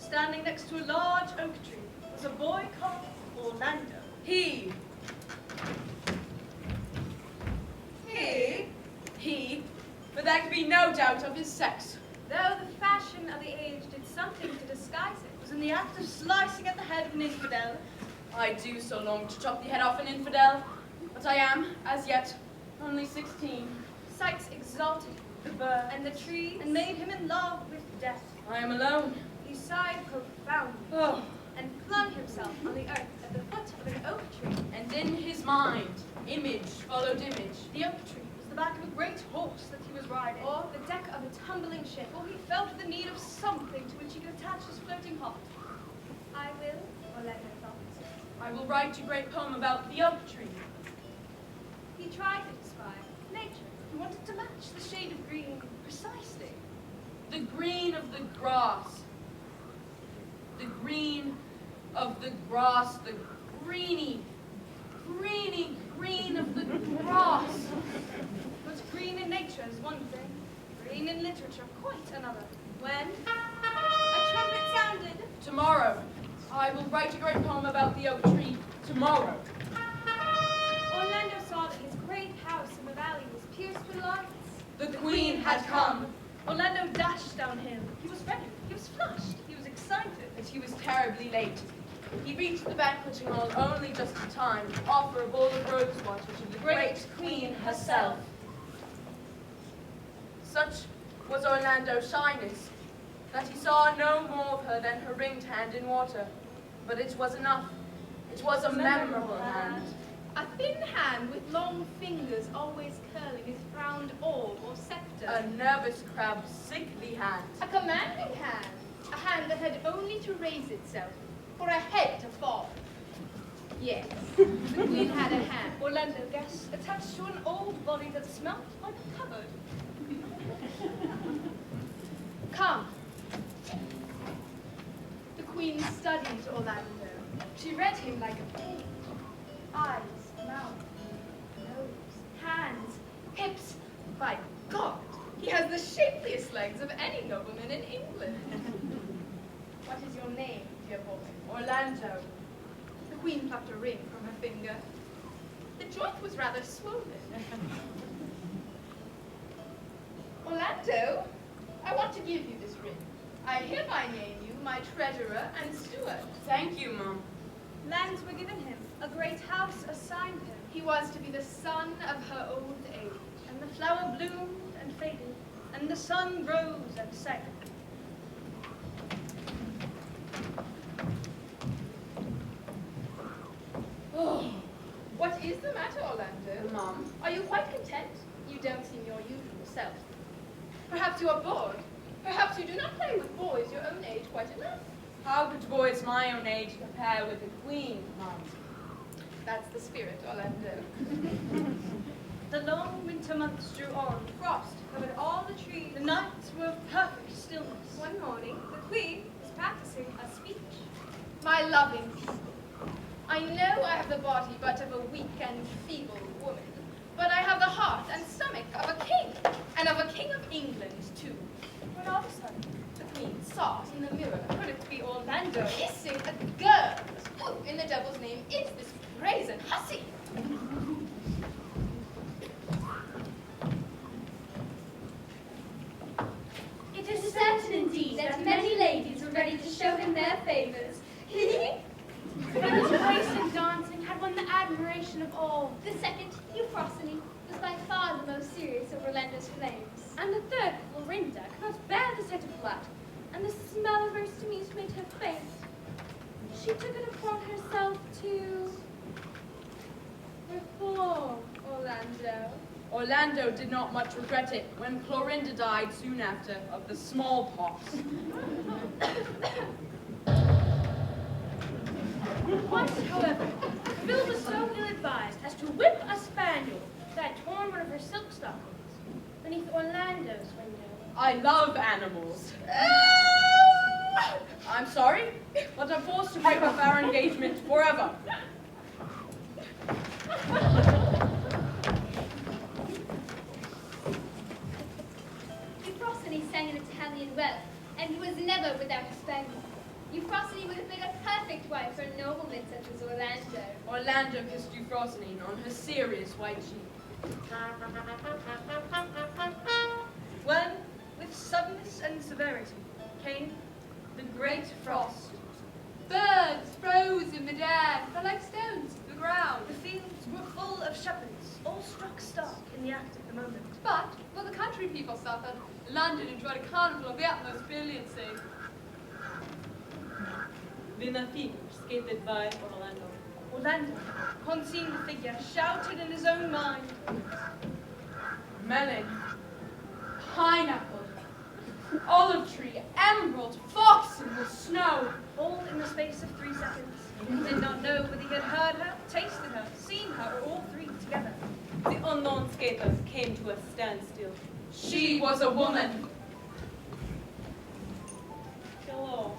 Standing next to a large oak tree was a boy called Orlando. He, but there could be no doubt of his sex. Though the fashion of the age did something to disguise it. Was in the act of slicing at the head of an infidel. I do so long to chop the head off an infidel, but I am, as yet, only 16. Sights exalted the bird and the trees, And made him in love with death. I am alone. He sighed profoundly Oh, and flung himself on the earth at the foot of an oak tree. and in his mind, image followed image. The oak tree was the back of a great horse that he was riding. Or the deck of a tumbling ship. For he felt the need of something to which he could attach his floating heart. I will, Orlando thought. I will write a great poem about the oak tree. He tried to describe nature. He wanted to match the shade of green precisely. The green of the grass. The green of the grass. The greeny green of the grass. But green in nature is one thing, green in literature quite another. When a trumpet sounded, Tomorrow, I will write a great poem about the oak tree. Tomorrow. Orlando saw that his great house in the valley was pierced with lights. The queen had come. Orlando dashed downhill. He was ready. He was flushed. He was excited. But he was terribly late. He reached the banqueting hall only just in time to offer a bowl of rosewater to the great queen herself. Such was Orlando's shyness that he saw no more of her than her ringed hand in water. But it was enough. It was a memorable hand. A thin hand with long fingers always curling his round orb or scepter. A nervous crab's sickly hand. A commanding hand. A hand that had only to raise itself for a head to fall. Yes, the queen had a hand. Orlando guessed, attached to an old body that smelt like a cupboard. Come. The queen studied Orlando. She read him like a page. Eyes, mouth, nose, hands, hips. By God, he has the shapeliest legs of any nobleman in England. What is your name, dear boy? Orlando. The queen plucked a ring from her finger. The joint was rather swollen. Orlando, I want to give you this ring. I hereby name you my treasurer and steward. Thank you, Mum. Lands were given him. A great house assigned him. He was to be the son of her old age. And the flower bloomed and faded. And the sun rose and sank. Oh, what is the matter, Orlando? Mum. Are you quite content? You don't seem your usual self. Perhaps you are bored. Perhaps you do not play with boys your own age quite enough. How could boys my own age compare with the queen, Mum? That's the spirit, Orlando. The long winter months drew on. Frost covered all the trees. The nights were of perfect stillness. One morning, the queen was practicing a speech. My loving people, I know I have the body but of a weak and feeble woman, but I have the heart and stomach of a king, and of a king of England, too. When all of a sudden, The queen saw in the mirror, could it be Orlando? kissing a girl. Who in the devil's name is this brazen hussy? It is certain indeed that many ladies were ready to show him their favors. He, For his grace in dancing had won the admiration of all. the second, Euphrosyne, was by far the most serious of Orlando's flames. And the third, Florinda, could not bear the sight of blood, and the smell of roast meat made her faint. She took it upon herself to reform Orlando. Orlando did not much regret it when Clorinda died soon after of the smallpox. Once, however, Phil was so ill-advised as to whip a spaniel that had torn one of her silk stockings beneath Orlando's window. I love animals. I'm sorry, but I'm forced to break off our engagement forever. Euphrosyne sang in Italian well, and he was never without a spaniel. Euphrosyne would have made a perfect wife for a nobleman such as Orlando. Orlando kissed Euphrosyne on her serious white cheek. When, with suddenness and severity, came the great frost. Birds froze in midair, fell like stones to the ground. The fields were full of shepherds, all struck stark in the act of the moment. But, while the country people suffered, London enjoyed a carnival of the utmost brilliancy. Vinna figure skated by Orlando. Orlando, upon seeing the figure, shouted in his own mind, Melon, pineapple, olive tree, emerald, fox in the snow. all in the space of 3 seconds. He did not know whether he had heard her, tasted her, seen her, or all three together. The unknown skaters came to a standstill. She was a woman. Hello.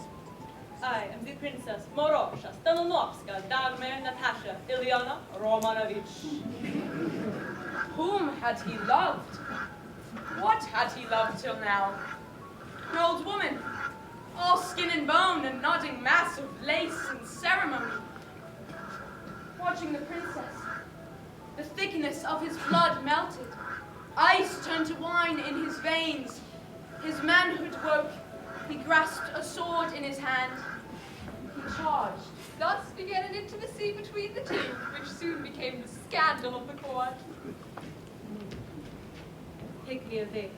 I am the Princess Morosha Stanonovska Dagmar Natasha Ilyana Romanovich. Whom had he loved? What had he loved till now? An old woman, all skin and bone, a nodding mass of lace and ceremony. Watching the princess, the thickness of his blood melted. Ice turned to wine in his veins. His manhood woke. He grasped a sword in his hand. He charged. Thus began an intimacy between the two, which soon became the scandal of the court. Take me away.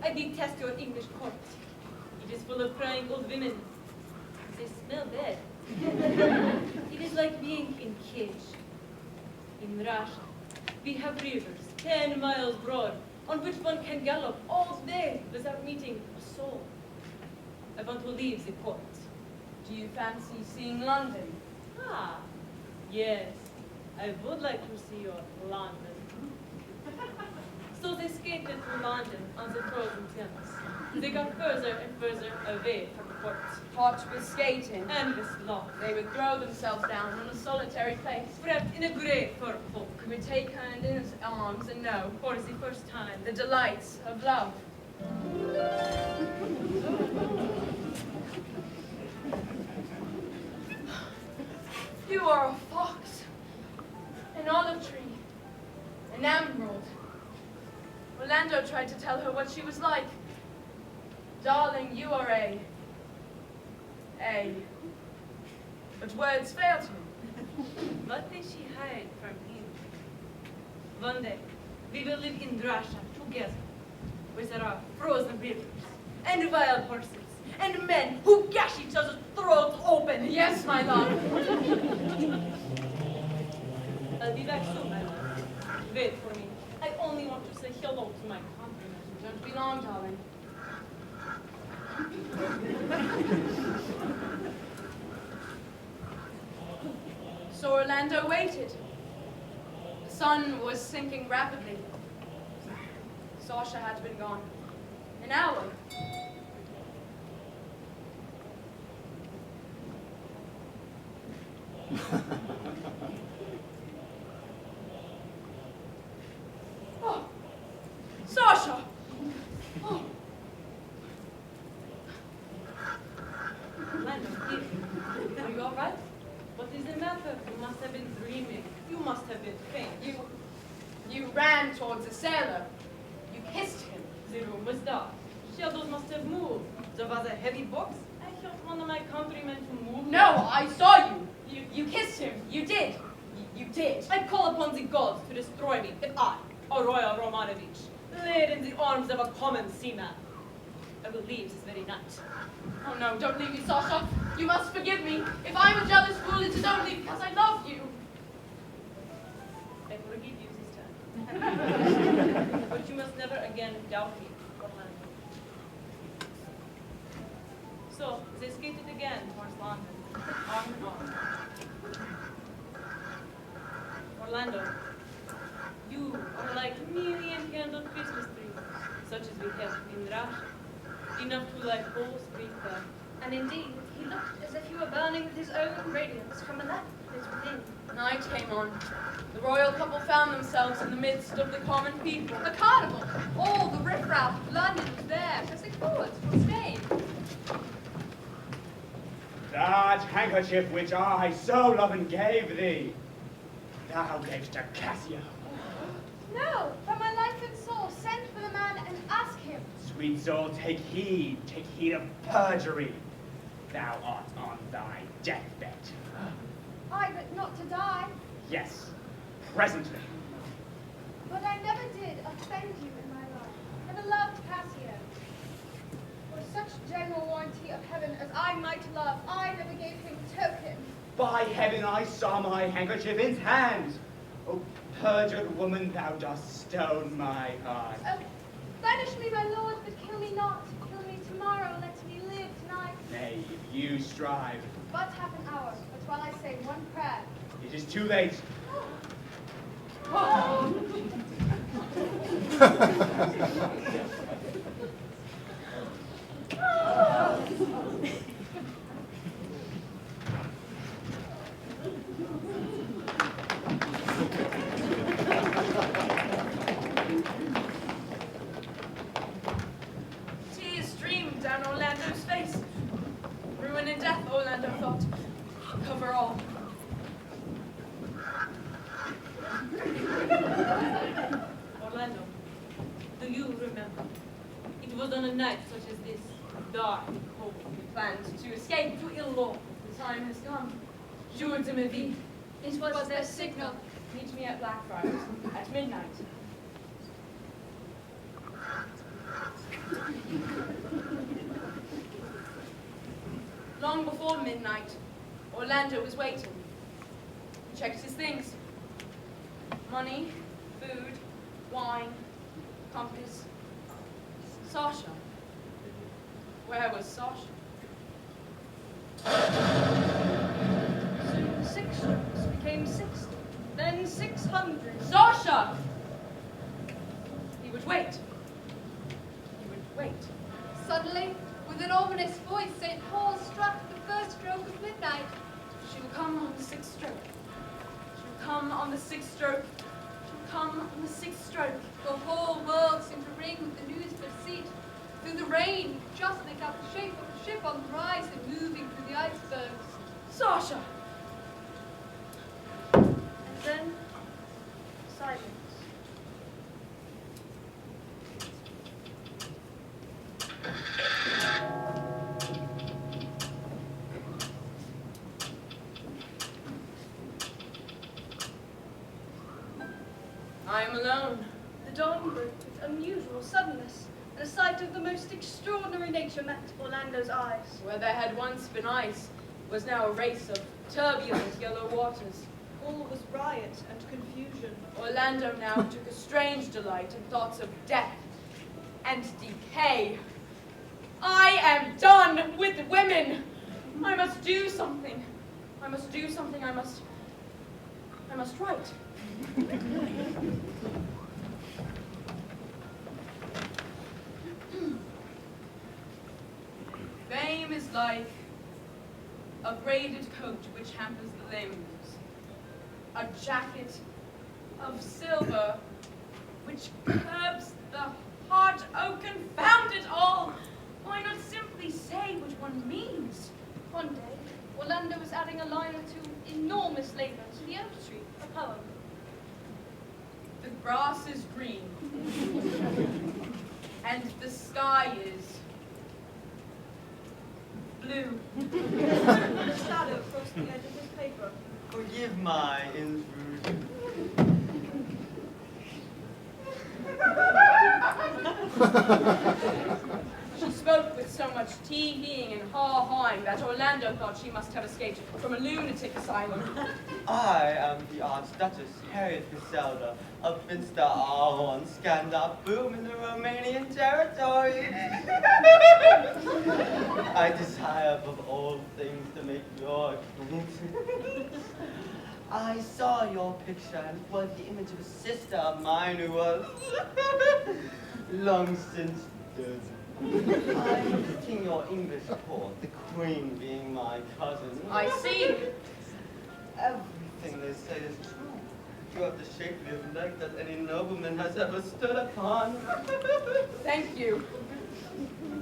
I detest your English court. It is full of crying old women. They smell bad. It is like being in cage. In Russia, we have rivers 10 miles broad on which one can gallop all day without meeting a soul. I want to leave the court. Do you fancy seeing London? Ah, yes. I would like to see your London. So they skated to London on the frozen Thames. They got further and further away from the port. Hot with skating. And with love. They would throw themselves down on a solitary place. Wrapped in a grey fur cloak. He would take her in his arms and know For the first time. the delights of love. You are a fox, an olive tree, an emerald. Orlando tried to tell her what she was like. Darling, you are a. But words failed him. What did she hide from him? One day, we will live in Russia together, where there are frozen rivers, and wild horses, and men who gash each other's throats open. Yes, my love. I'll be back soon, my love. Wait for me. I only want to say hello to my countrymen. Don't be long, darling. So Orlando waited. The sun was sinking rapidly. Sasha had been gone an hour. Oh, Sasha! Oh, Orlando, dear, are you all right? What is the matter? You must have been dreaming. You must have been faint. you ran towards the sailor. You kissed him. The room was dark. Shadows must have moved. There was a heavy box. I helped one of my countrymen to move. No, I saw you. You kissed him. You did. You did. I call upon the gods to destroy me if I, a royal Romanovich, laid in the arms of a common seaman. I will leave this very night. Oh no, don't leave me, Sasha. You must forgive me. If I'm a jealous fool, it is only because I love you. I forgive you this time. But you must never again doubt me, Orlando. So, they skated again towards London, arm in arm. Orlando, you are like million-candle Christmas trees, such as we have in Russia, enough to light whole street there. And indeed, he looked as if he were burning with his own radiance from a lamp that is within. Night came on. The royal couple found themselves in the midst of the common people. A carnival! All the riffraff of London was there, pressing forwards from Spain. That handkerchief which I so love and gave thee, thou gavest to Cassio. No, by my life and soul, send for the man and ask him. Sweet soul, take heed of perjury. Thou art on thy deathbed. Aye, but not to die. Yes, presently. But I never did offend you in my life. Never loved Cassio. For such general warranty of heaven as I might love, I never gave him token. By heaven, I saw my handkerchief in his hand. O perjured woman, thou dost stone my heart. Oh, banish me, my lord, but kill me not. Kill me tomorrow, let me live tonight. Nay, if you strive, But half an hour, but while I say one prayer. it is too late. Tears streamed down Orlando's face. Ruin and death, Orlando thought. Cover all. Orlando, do you remember? It was on a night such as this, dark and cold. We planned to escape to ill law. The time has come. Jour de ma vie. This was their signal. Meet me at Blackfriars at midnight. Long before midnight, Orlando was waiting. He checked his things. Money, food, wine, compass. Sasha. Where was Sasha? Soon 6 strokes became 60, then 600. Sasha! He would wait. He would wait. Suddenly, with an ominous voice, St. Paul struck the first stroke of midnight. She will come on the 6th stroke. She will come on the 6th stroke. She will come on the 6th stroke. The whole world seemed to ring with the news of deceit. Through the rain, just make out the shape of a ship on the rise and moving through the icebergs. Sasha! And then, silence. I am alone. The dawn broke with unusual suddenness, and a sight of the most extraordinary nature met Orlando's eyes. Where there had once been ice was now a race of turbulent yellow waters. All was riot and confusion. Orlando now took a strange delight in thoughts of death and decay. I am done with women. I must do something. I must do something. I must write. Fame is like a braided coat which hampers the limbs, a jacket of silver which curbs the heart. Oh, confound it all! Why not simply say what one means? One day, Orlando was adding a line or two enormous labor to the oak tree, a poem. The grass is green, and the sky is blue. Shadow crossed the edge of his paper. Forgive my intrusion. She spoke with so much tee-heeing and haw-hawing that Orlando thought she must have escaped from a lunatic asylum. I am the Archduchess Harriet Griselda of Finster Ahorn, Skandar, Boom in the Romanian territory. I desire above all things to make your acquaintance. I saw your picture and it was the image of a sister of mine who was long since dead. I am visiting your English court, the Queen being my cousin. I see. Everything they say is true. You have the shapeliest leg that any nobleman has ever stood upon. Thank you.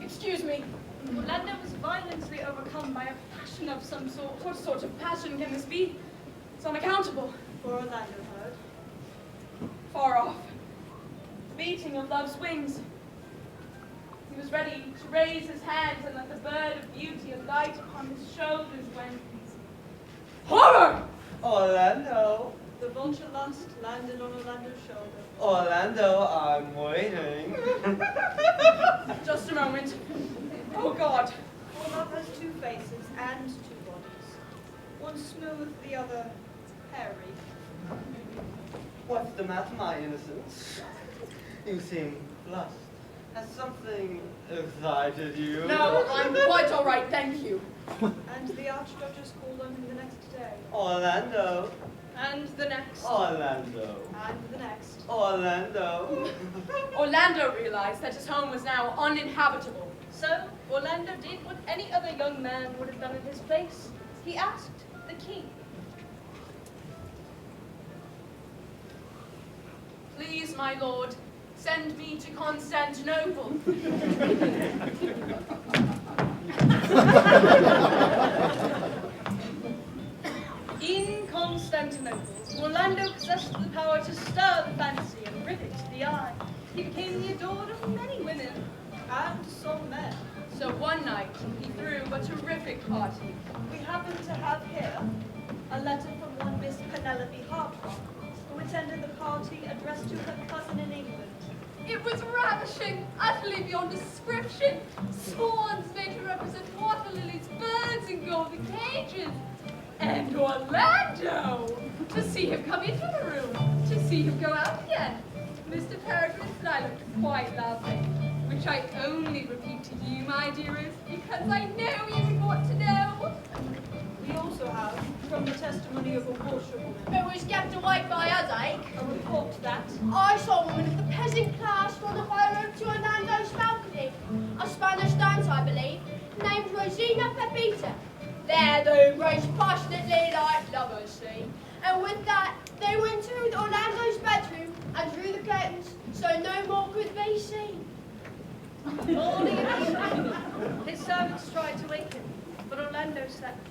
Excuse me. Orlando was violently overcome by a passion of some sort. What sort of passion can this be? It's unaccountable. For Orlando heard. Far off. Beating of love's wings. He was ready to raise his hands and let the bird of beauty alight upon his shoulders when... Horror! Orlando. The vulture lust landed on Orlando's shoulder. Orlando, I'm waiting. Just a moment. Oh, God. For love has two faces and two bodies. One smooth, the other hairy. What's the matter, my innocence? You seem flushed. Has something excited you? No, I'm quite all right, thank you. And the Archduchess called on him the next day. Orlando. And the next. Orlando. And the next. Orlando. Orlando realized that his home was now uninhabitable. So, Orlando did what any other young man would have done in his place. He asked the king. Please, my lord, send me to Constantinople. In Constantinople, Orlando possessed the power to stir the fancy and rivet the eye. He became the adored of many women and some men. So one night, he threw a terrific party. We happen to have here a letter from one Miss Penelope Hartwell, who attended the party addressed to her cousin in England. It was ravishing, utterly beyond description. Swans made to represent water lilies, birds in golden cages. And Orlando! To see him come into the room, to see him go out again. Mr. Peregrine and I looked quite lovely, which I only repeat to you, my dearest, because I know you would want to know. We also have, from the testimony of a washerwoman, Who was kept awake by us, eh? a report that I saw a woman of the peasant class on the high road to Orlando's balcony. A Spanish dance, I believe, named Rosina Pepita. There they embraced passionately like lovers, see? And with that, they went to Orlando's bedroom and drew the curtains so no more could be seen. morning and evening, his servants tried to wake him, but Orlando slept.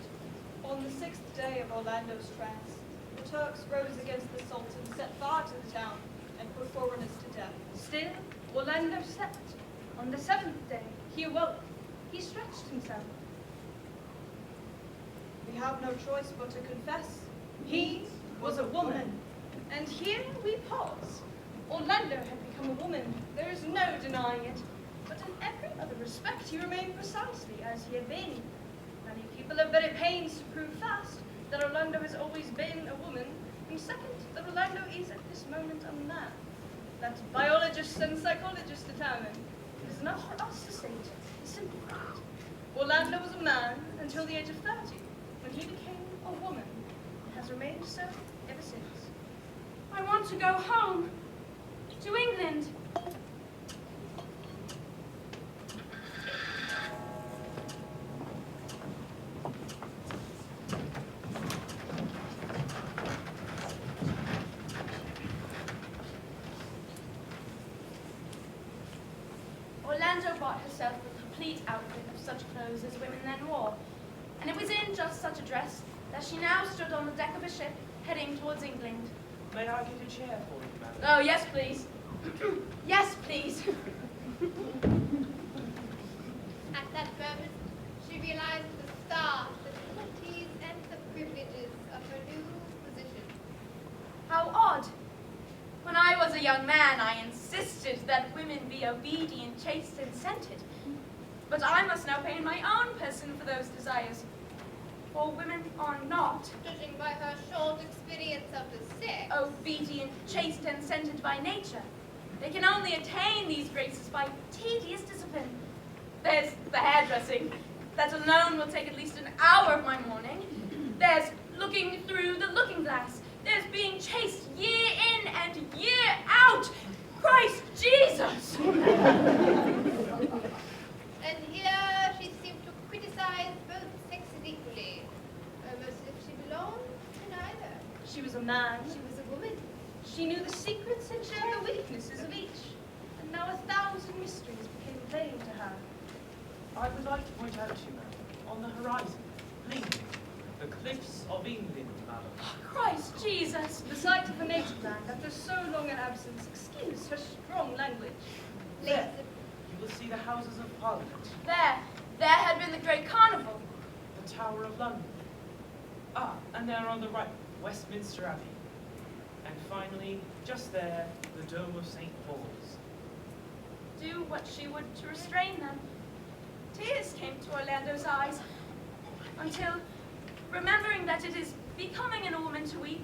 On the 6th day of Orlando's trance, the Turks rose against the Sultan, set fire to the town, and put foreigners to death. Still, Orlando slept. On the 7th day, he awoke. He stretched himself. We have no choice but to confess. He was a woman. And here we pause. Orlando had become a woman. There is no denying it. But in every other respect, he remained precisely as he had been. Many people have been at pains to prove fast that Orlando has always been a woman, and second, that Orlando is at this moment a man. That biologists and psychologists determine. It is not for us to state the simple fact. Orlando was a man until the age of 30, when he became a woman, and has remained so ever since. I want to go home, to England. Orlando bought herself a complete outfit of such clothes as women then wore, and it was in just such a dress that she now stood on the deck of a ship heading towards England. May I get a chair for you, madam? Oh, yes, please. Yes, please. At that moment, she realized the stars, the difficulties, and the privileges of her new position. How odd. When I was a young man, I insisted that women be obedient, chaste, and scented. But I must now pay in my own person for those desires. For women are not Judging by her short experience of the sex, obedient, chaste, and scented by nature. They can only attain these graces by tedious discipline. There's the hairdressing. That alone will take at least an hour of my morning. There's looking through the looking glass. There's being chaste year in and year out. Christ Jesus! and here she seemed to criticize both sexes equally, almost as if she belonged to neither. She was a man. She was a woman. She knew the secrets and shared the weaknesses of each. And now 1,000 mysteries became plain to her. I would like to point out to you, madam, on the horizon, gleaming, the cliffs of England, madam. Christ Jesus! The sight of a native land after so long an absence, excuse her strong language. There, you will see the Houses of Parliament, There had been the great carnival. the Tower of London. Ah, and there on the right, Westminster Abbey. And finally, just there, the Dome of St. Paul's. Do what she would to restrain them. Tears came to Orlando's eyes, until, remembering that it is becoming in a woman to weep,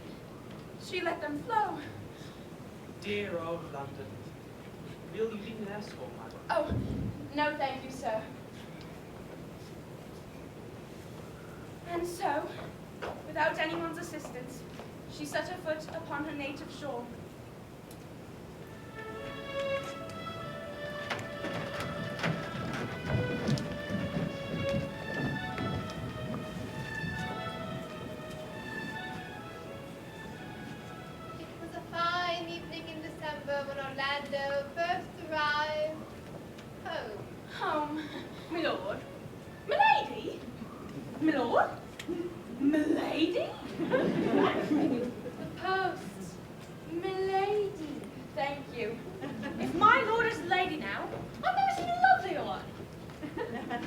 she let them flow. Dear old London, will you need an escort, madam? Oh, no thank you, sir. And so, without anyone's assistance, she set her foot upon her native shore. It was a fine evening in December when Orlando first arrived home. Home. My lord. Milady. My lord. Milady. The post. Milady. Thank you. If my lord is lady now, I've never seen a lovelier one.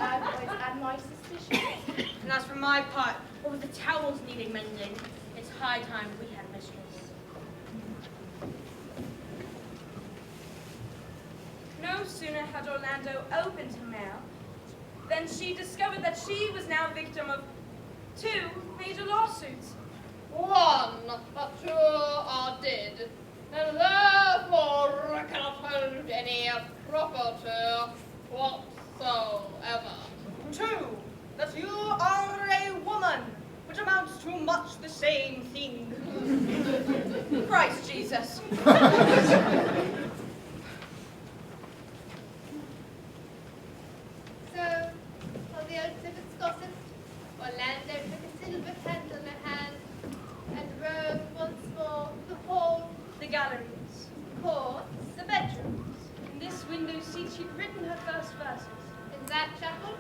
I've always had my suspicions. And as for my part, over the towels needing mending, it's high time we had a mistress. No sooner had Orlando opened her mail than she discovered that she was now victim of 2 major lawsuits. One, but 2 are dead, and therefore cannot hold any property whatsoever. 2, that you are a woman, which amounts to much the same thing. Christ Jesus. So, while the old servants gossiped, Orlando took a silver candle in her hand and roamed once more the hall, The galleries. courts, The bedrooms. In this window seat she'd written her first verses. in that chapel.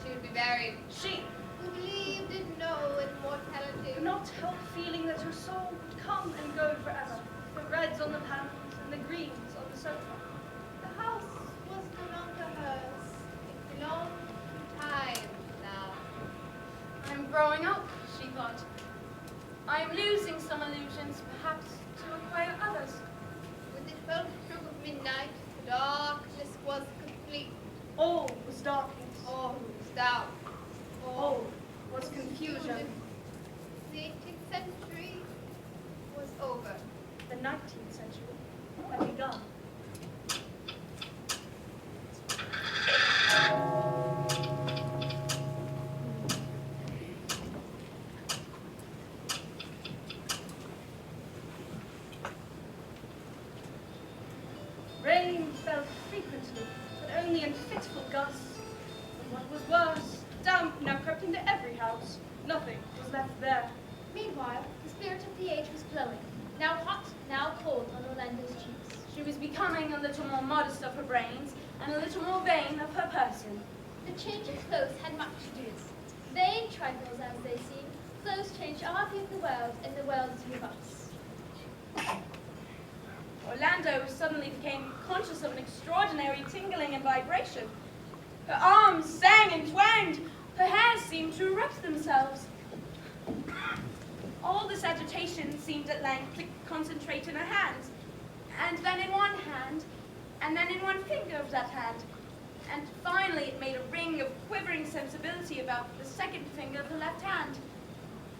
She would be buried. She Who believed in no immortality. could not help feeling that her soul would come and go forever. The reds on the panels and the greens on the sofa. The house was no longer hers. It belonged to time now. I'm growing up, she thought. I am losing some illusions, perhaps to acquire others. With the 12th stroke of midnight, the darkness was complete. All was darkness. All was doubt. All was confusion. The 18th century was over. The 19th century had begun. Rain fell frequently, but only in fitful gusts. And what was worse, damp now crept into every house. Nothing was left there. Meanwhile, the spirit of the age was blowing, now hot, now cold on Orlando's cheeks. She was becoming a little more modest of her brains and a little more vain of her person. The change of clothes had much to do. Vain trifles as they seem, clothes change our view of the world and the world's view of us. Orlando suddenly became conscious of an extraordinary tingling and vibration. Her arms sang and twanged. Her hands seemed to erect themselves. All this agitation seemed at length to concentrate in her hands, and then in one hand, and then in one finger of that hand. And finally it made a ring of quivering sensibility about the second finger of the left hand.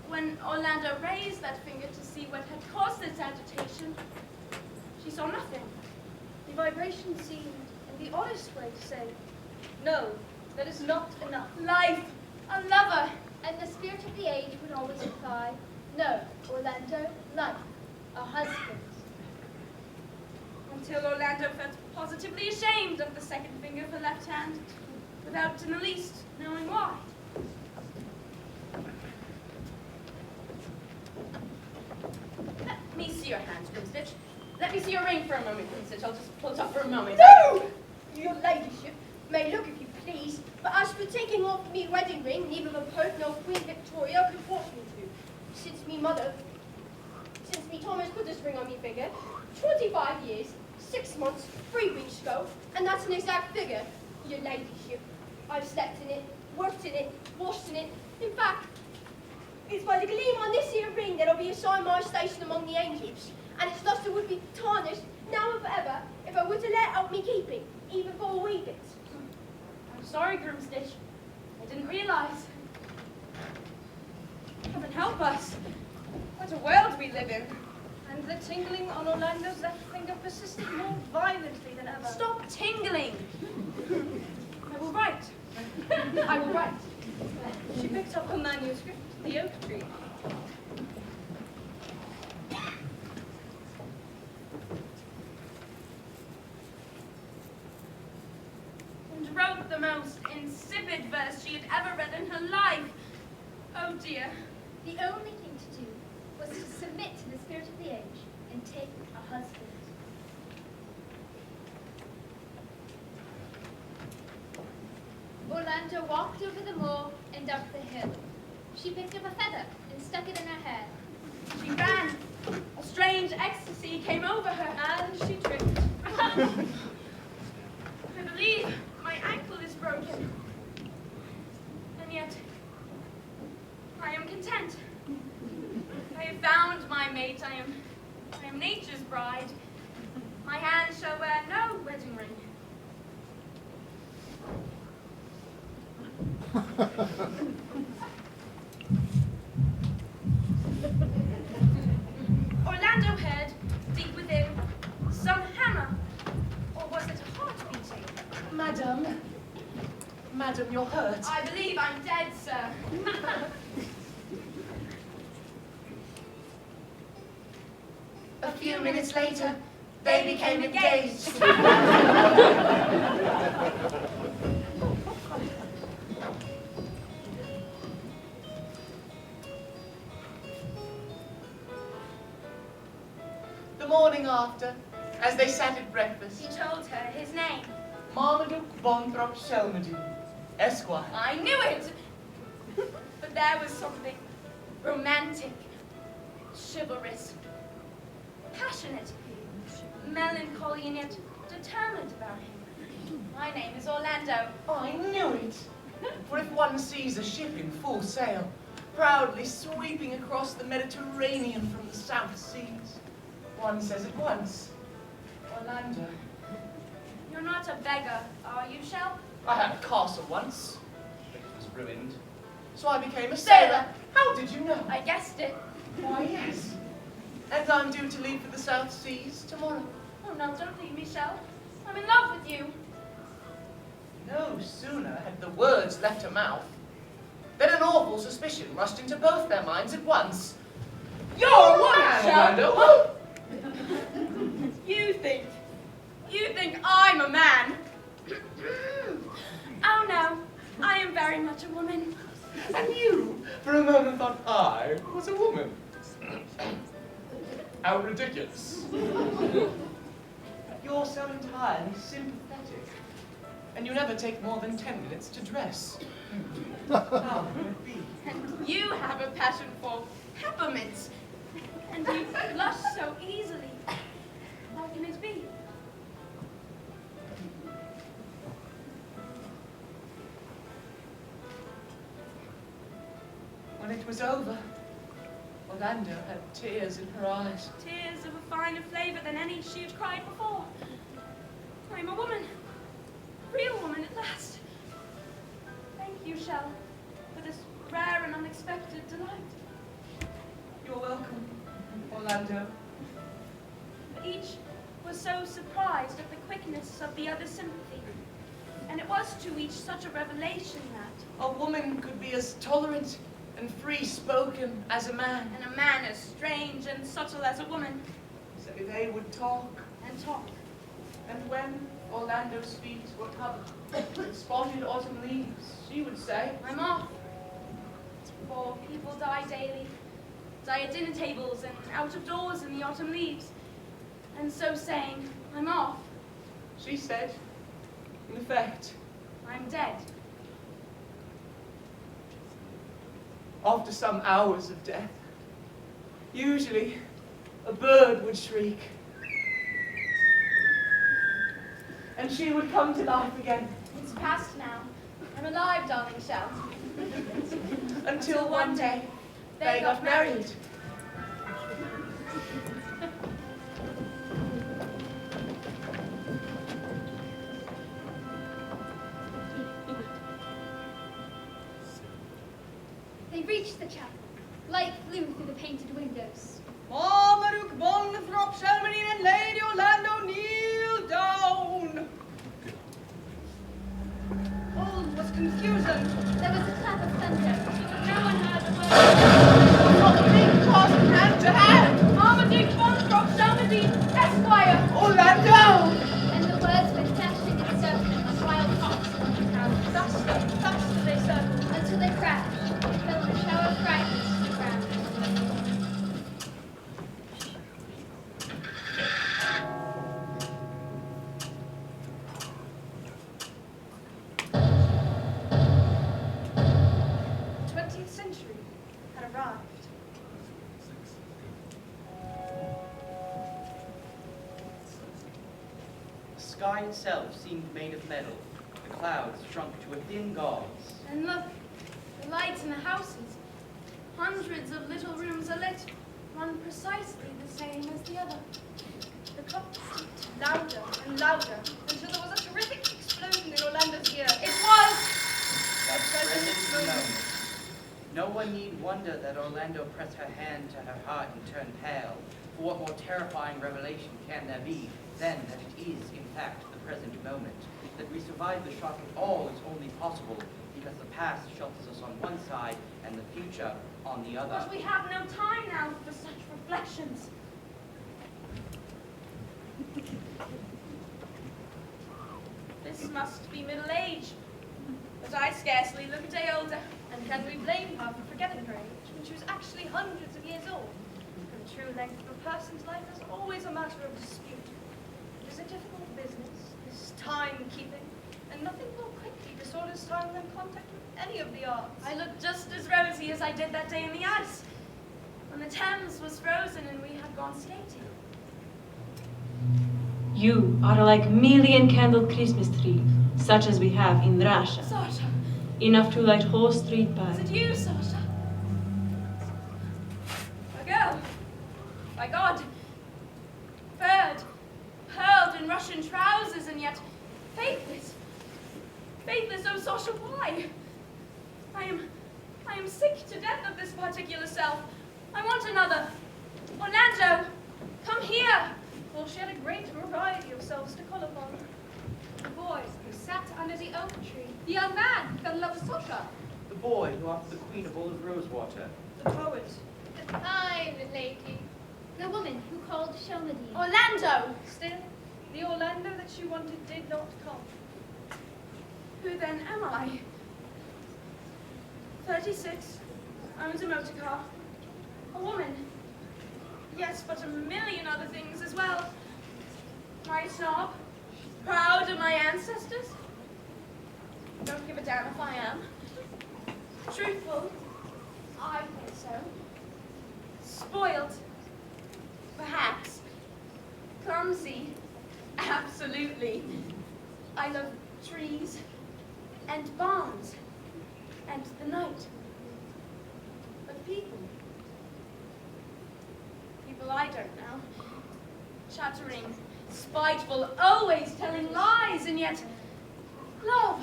When Orlando raised that finger to see what had caused this agitation, she saw nothing. The vibration seemed, in the oddest way, to say, no, that is not enough. Life, a lover. And the spirit of the age would always reply, no, Orlando, life, a husband. Until Orlando felt positively ashamed of the second finger of her left hand, without in the least knowing why. Let me see your hand, Grimstitch. Let me see your ring for a moment, Grimstitch. I'll just pull it up for a moment. No! Your ladyship may look if you please, but as for taking off me wedding ring, neither the Pope nor Queen Victoria could force me to. Since me Thomas put this ring on me finger, 25 years, 6 months, 3 weeks ago, and that's an exact figure, your ladyship. I've slept in it, worked in it, washed in it. In fact, it's by the gleam on this here ring that'll be assigned my station among the angels, and its luster would be tarnished now and forever if I were to let out me keeping, even for a wee bit. I'm sorry, Groomstitch. I didn't realize. Heaven help us. What a world we live in. And the tingling on Orlando's left finger persisted more violently than ever. Stop tingling. I will write. I will write. She picked up her manuscript, the oak tree. And wrote the most insipid verse she had ever read in her life. Oh dear. The only thing to do was to submit to the spirit of the age and take a husband. Orlando walked over the moor and up the hill. She picked up a feather and stuck it in her hair. She ran. A strange ecstasy came over her. And she tripped. I believe my ankle is broken. And yet, I am content. I have found my mate. I am nature's bride. My hand shall wear no wedding ring. Orlando heard, deep within, some hammer. Or was it a heart beating? Madam, you're hurt. I believe I'm dead, sir. A few minutes later, they became engaged. The morning after, as they sat at breakfast, He told her his name. Marmaduke Bonthrop Shelmerdine, Esquire. I knew it! But there was something romantic, chivalrous, passionate, melancholy, and yet determined about him. My name is Orlando. I knew it. For if one sees a ship in full sail, proudly sweeping across the Mediterranean from the South Seas, one says at once, Orlando. You're not a beggar, are you, Shell? I had a castle once, but it was ruined. So I became a sailor. How did you know? I guessed it. Why, yes. And I'm due to leave for the South Seas tomorrow. Oh no, don't leave me, Shell. I'm in love with you. No sooner had the words left her mouth than an awful suspicion rushed into both their minds at once. You're a woman, Orlando! You think I'm a man? Oh no, I am very much a woman. And you, for a moment, thought I was a woman. How ridiculous. You're so entirely sympathetic. And you never take more than 10 minutes to dress. How can it be? And you have a passion for peppermints. And you blush so easily. How can it be? When it was over, Orlando had tears in her eyes. Tears of a finer flavor than any she had cried before. I'm a woman. A real woman at last. Thank you, Shell, for this rare and unexpected delight. You're welcome, Orlando. Each was so surprised at the quickness of the other's sympathy. And it was to each such a revelation that A woman could be as tolerant and free-spoken as a man. and a man as strange and subtle as a woman, So they would talk. and talk. And when Orlando's feet were covered with spotted autumn leaves, she would say, I'm off. For people die daily, die at dinner tables and out of doors in the autumn leaves. And so saying, I'm off, she said, in effect, I'm dead. after some hours of death. Usually, a bird would shriek, and she would come to life again. It's past now. I'm alive, darling shell. Until one day, they got married. They reached the chapel. Light flew through the painted windows. Marmaduke Bonathrop, Shelmany, and Lady Orlando kneel down. All was confusion. There was a clap of thunder. No one heard a word. What a big task hand to hand! Marmaduke Bonathrop Shelmedy, Esquire! Orlando! And the words went dashing and circling like wild hawks along the ground. Faster they circled. Until they crashed. They fell in a shower of fragments to the ground. The 20th century had arrived. The sky itself seemed made of metal. The clouds shrunk to a thin gauze. And look, the lights in the houses. Hundreds of little rooms are lit, one precisely the same as the other. The clock ticked louder and louder until there was a terrific explosion in Orlando's ear. It was! That present moment. No one need wonder that Orlando pressed her hand to her heart and turned pale. For what more terrifying revelation can there be than that it is, in fact, the present moment? That we survive the shock at all is only possible because the past shelters us on one side and the future on the other. But we have no time now for such reflections. This must be middle age, but I scarcely look a day older. And can we blame her for forgetting her age when she was actually hundreds of years old? The true length of a person's life is always a matter of dispute. It is a difficult business, this time-keeping, and nothing more quickly disorders time than contact with any of the arts. I look just as rosy as I did that day in the ice, when the Thames was frozen and we had gone skating. You are like million-candled Christmas tree, such as we have in Russia. Sasha, Enough to light whole street by. is it you, Sasha? A girl, by God, furred, pearled in Russian trousers, and yet faithless. Faithless, oh Sasha, why? I am sick to death of this particular self. I want another. Orlando, come here. For she had a great variety of selves to call upon. The boy who sat under the oak tree. The young man who fell in love with Sasha. The boy who offered the queen a bowl of rosewater. The poet. The fine lady. The woman who called Shelmedy. Orlando! Still, the Orlando that she wanted did not come. Who then am I? 36, owns a motor car, a woman. Yes, but a million other things as well. My snob, proud of my ancestors. Don't give a damn if I am. Truthful, I think so. Spoiled, perhaps. Clumsy, absolutely. I love trees and barns and the night. But people I don't know. Chattering, spiteful, always telling lies, and yet love.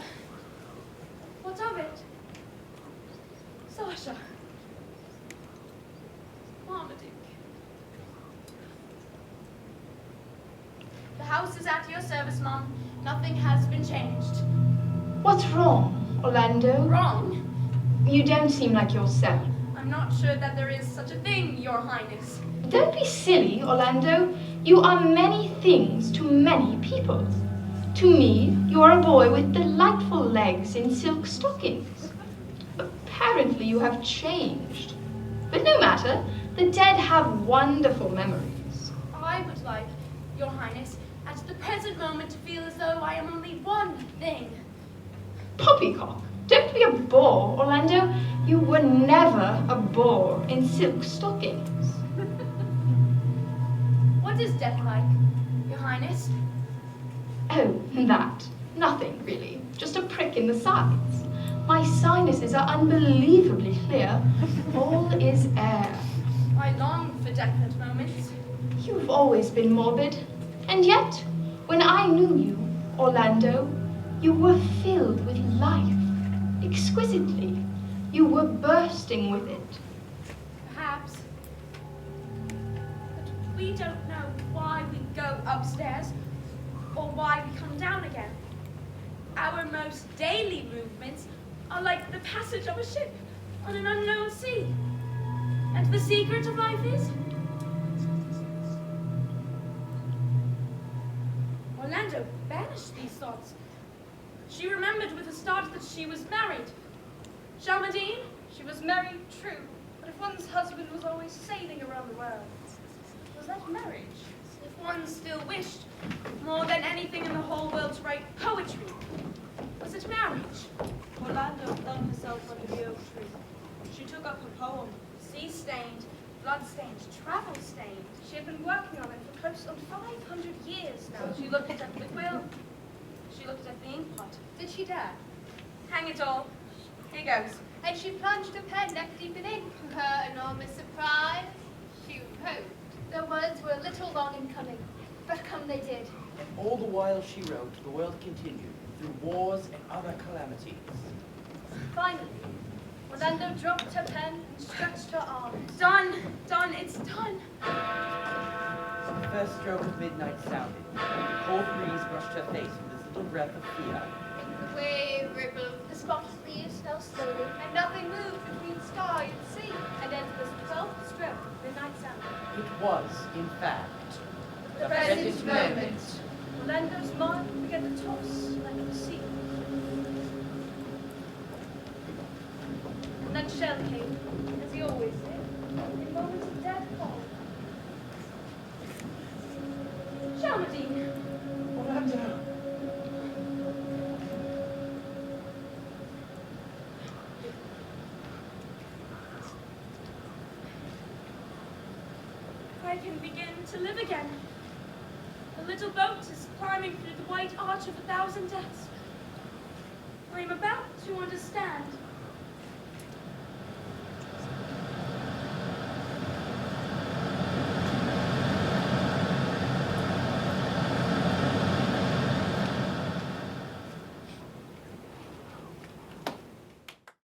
What of it? Sasha. Marmaduke. The house is at your service, Mom. Nothing has been changed. What's wrong, Orlando? Wrong? You don't seem like yourself. I'm not sure that there is such a thing, Your Highness. Don't be silly, Orlando. You are many things to many people. To me, you are a boy with delightful legs in silk stockings. Apparently you have changed. But no matter, the dead have wonderful memories. I would like, Your Highness, at the present moment to feel as though I am only one thing. Poppycock, don't be a bore, Orlando. You were never a bore in silk stockings. What is death like, Your Highness? Oh, that. Nothing, really. Just a prick in the sides. My sinuses are unbelievably clear. All is air. I long for death at moments. You've always been morbid. And yet, when I knew you, Orlando, you were filled with life. Exquisitely. You were bursting with it. Perhaps. But we don't know why we go upstairs or why we come down again. Our most daily movements are like the passage of a ship on an unknown sea. And the secret of life is? Orlando banished these thoughts. She remembered with a start that she was married. Shalmadine? She was married, true, but if one's husband was always sailing around the world, was that marriage? If one still wished, more than anything in the whole world, to write poetry, was it marriage? Orlando flung herself under the oak tree. She took up her poem. Sea-stained, blood-stained, travel-stained. She had been working on it for close on 500 years now. She looked at the quill. She looked at the inkpot. Did she dare? Hang it all. Here goes. And she plunged a pen neck deep in ink. To her enormous surprise, she wrote. The words were a little long in coming, but come they did. And all the while she wrote, the world continued, through wars and other calamities. Finally, Orlando dropped her pen and stretched her arms. Done. Done. It's done. The first stroke of midnight sounded. A cold breeze brushed her face with its little breath of fear. The wave rippled, The spotted leaves fell slowly, and nothing moved between sky and sea. And then the 12th stroke of midnight sounded. It was, in fact, The present moment. Orlando's mind began to toss like the sea. And then Shell came, as he always did, in moments of dead calm. Shalmadine. Orlando. I can begin to live again. The little boat is climbing through the white arch of 1,000 deaths. I am about to understand.